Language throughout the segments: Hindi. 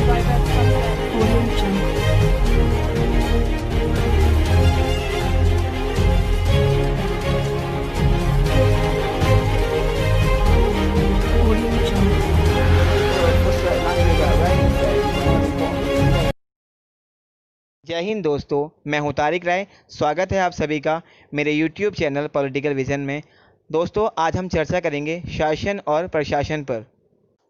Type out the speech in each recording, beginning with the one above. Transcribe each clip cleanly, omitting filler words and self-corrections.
Audio Jungle. Audio Jungle. जय हिंद दोस्तों, मैं हूं तारिक राय। स्वागत है आप सभी का मेरे YouTube चैनल पॉलिटिकल विजन में। दोस्तों, आज हम चर्चा करेंगे शासन और प्रशासन पर।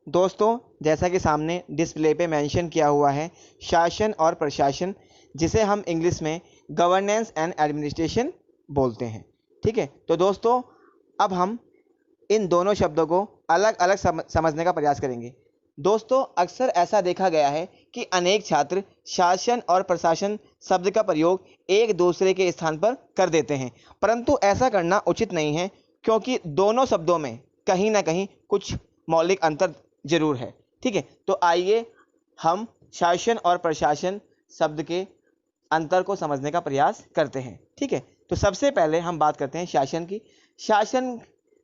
दोस्तों, जैसा कि सामने डिस्प्ले पे मेंशन किया हुआ है, शासन और प्रशासन, जिसे हम इंग्लिश में गवर्नेंस एंड एडमिनिस्ट्रेशन बोलते हैं। ठीक है, तो दोस्तों अब हम इन दोनों शब्दों को अलग अलग समझने का प्रयास करेंगे। दोस्तों, अक्सर ऐसा देखा गया है कि अनेक छात्र शासन और प्रशासन शब्द का प्रयोग एक दूसरे के स्थान पर कर देते हैं, परंतु ऐसा करना उचित नहीं है, क्योंकि दोनों शब्दों में कहीं ना कहीं कुछ मौलिक अंतर जरूर है। ठीक है, तो आइए हम शासन और प्रशासन शब्द के अंतर को समझने का प्रयास करते हैं। ठीक है, तो सबसे पहले हम बात करते हैं शासन की। शासन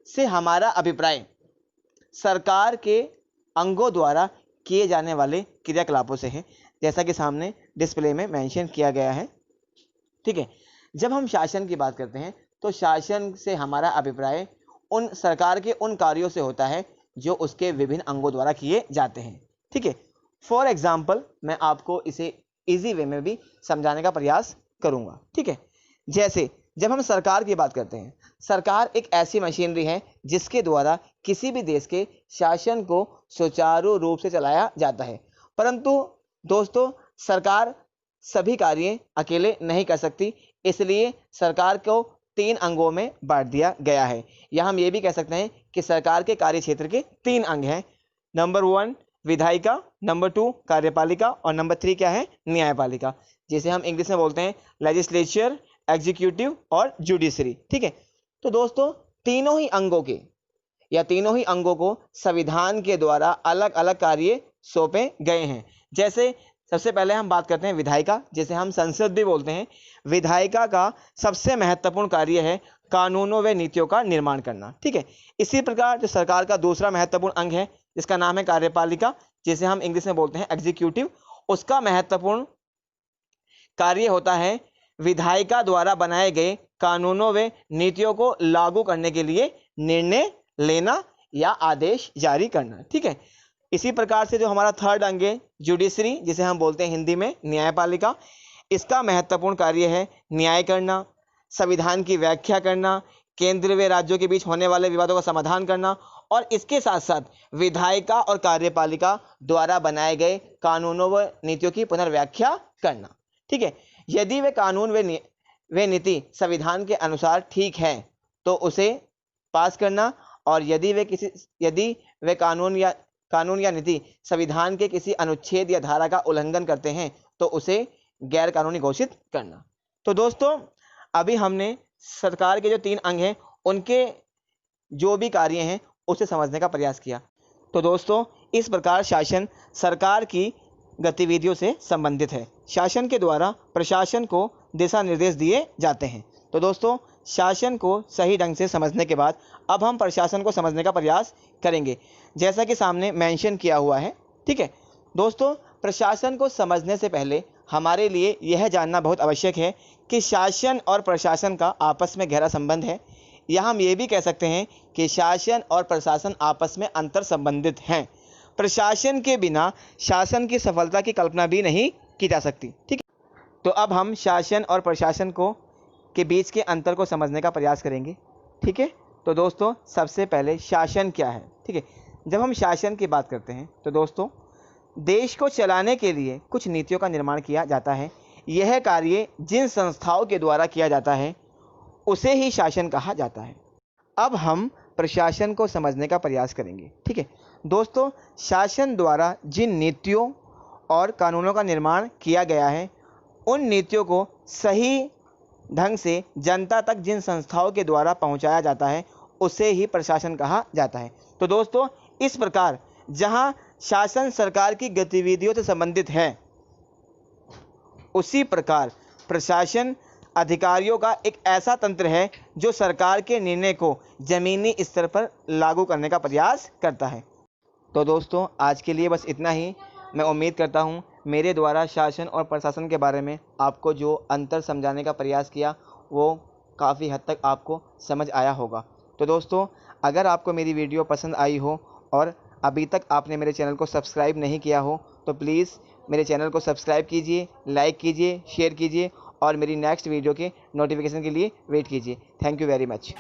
से हमारा अभिप्राय सरकार के अंगों द्वारा किए जाने वाले क्रियाकलापों से है, जैसा कि सामने डिस्प्ले में मेंशन किया गया है। ठीक है, जब हम शासन की बात करते हैं तो शासन से हमारा अभिप्राय उन सरकार के उन कार्यों से होता है जो उसके विभिन्न अंगों द्वारा किए जाते हैं। ठीक है, फॉर एग्जाम्पल मैं आपको इसे इजी वे में भी समझाने का प्रयास करूंगा। ठीक है, जैसे जब हम सरकार की बात करते हैं, सरकार एक ऐसी मशीनरी है जिसके द्वारा किसी भी देश के शासन को सुचारू रूप से चलाया जाता है। परंतु दोस्तों, सरकार सभी कार्य अकेले नहीं कर सकती, इसलिए सरकार को 3 अंगों में बांट दिया गया है। या हम ये भी कह सकते हैं कि सरकार के कार्य क्षेत्र के 3 अंग हैं। नंबर 1 विधायिका, नंबर 2 कार्यपालिका और नंबर 3 क्या है? न्यायपालिका, जिसे हम इंग्लिश में बोलते हैं लेजिस्लेचर, एग्जीक्यूटिव और जुडिशरी। ठीक है, तो दोस्तों तीनों ही अंगों को संविधान के द्वारा अलग अलग कार्य सौंपे गए हैं। जैसे सबसे पहले हम बात करते हैं विधायिका, जिसे हम संसद भी बोलते हैं। विधायिका का सबसे महत्वपूर्ण कार्य है कानूनों व नीतियों का निर्माण करना। ठीक है, इसी प्रकार जो सरकार का दूसरा महत्वपूर्ण अंग है, जिसका नाम है कार्यपालिका, जिसे हम इंग्लिश में बोलते हैं एग्जीक्यूटिव, उसका महत्वपूर्ण कार्य होता है विधायिका द्वारा बनाए गए कानूनों व नीतियों को लागू करने के लिए निर्णय लेना या आदेश जारी करना। ठीक है, इसी प्रकार से जो हमारा थर्ड अंग है जुडिशरी, जिसे हम बोलते हैं हिंदी में न्यायपालिका, इसका महत्वपूर्ण कार्य है न्याय करना, संविधान की व्याख्या करना, केंद्र व राज्यों के बीच होने वाले विवादों का समाधान करना और इसके साथ साथ विधायिका और कार्यपालिका द्वारा बनाए गए कानूनों व नीतियों की पुनर्व्याख्या करना। ठीक है, यदि वे कानून व नीति संविधान के अनुसार ठीक है तो उसे पास करना, और यदि वे कानून या नीति संविधान के किसी अनुच्छेद या धारा का उल्लंघन करते हैं तो उसे गैर कानूनी घोषित करना। तो दोस्तों, अभी हमने सरकार के जो 3 अंग हैं उनके जो भी कार्य हैं उसे समझने का प्रयास किया। तो दोस्तों, इस प्रकार शासन सरकार की गतिविधियों से संबंधित है। शासन के द्वारा प्रशासन को दिशा निर्देश दिए जाते हैं। तो दोस्तों, शासन को सही ढंग से समझने के बाद अब हम प्रशासन को समझने का प्रयास करेंगे, जैसा कि सामने मेंशन किया हुआ है। ठीक है दोस्तों, प्रशासन को समझने से पहले हमारे लिए यह जानना बहुत आवश्यक है कि शासन और प्रशासन का आपस में गहरा संबंध है, या हम ये भी कह सकते हैं कि शासन और प्रशासन आपस में अंतर संबंधित हैं। प्रशासन के बिना शासन की सफलता की कल्पना भी नहीं की जा सकती। ठीक है, तो अब हम शासन और प्रशासन के बीच के अंतर को समझने का प्रयास करेंगे। ठीक है, तो दोस्तों सबसे पहले शासन क्या है? ठीक है, जब हम शासन की बात करते हैं तो दोस्तों देश को चलाने के लिए कुछ नीतियों का निर्माण किया जाता है। यह कार्य जिन संस्थाओं के द्वारा किया जाता है उसे ही शासन कहा जाता है। अब हम प्रशासन को समझने का प्रयास करेंगे। ठीक है दोस्तों, शासन द्वारा जिन नीतियों और कानूनों का निर्माण किया गया है, उन नीतियों को सही ढंग से जनता तक जिन संस्थाओं के द्वारा पहुंचाया जाता है उसे ही प्रशासन कहा जाता है। तो दोस्तों, इस प्रकार जहां शासन सरकार की गतिविधियों से संबंधित है, उसी प्रकार प्रशासन अधिकारियों का एक ऐसा तंत्र है जो सरकार के निर्णय को जमीनी स्तर पर लागू करने का प्रयास करता है। तो दोस्तों, आज के लिए बस इतना ही। मैं उम्मीद करता हूँ मेरे द्वारा शासन और प्रशासन के बारे में आपको जो अंतर समझाने का प्रयास किया वो काफ़ी हद तक आपको समझ आया होगा। तो दोस्तों, अगर आपको मेरी वीडियो पसंद आई हो और अभी तक आपने मेरे चैनल को सब्सक्राइब नहीं किया हो तो प्लीज़ मेरे चैनल को सब्सक्राइब कीजिए, लाइक कीजिए, शेयर कीजिए और मेरी नेक्स्ट वीडियो के नोटिफिकेशन के लिए वेट कीजिए। Thank you very much.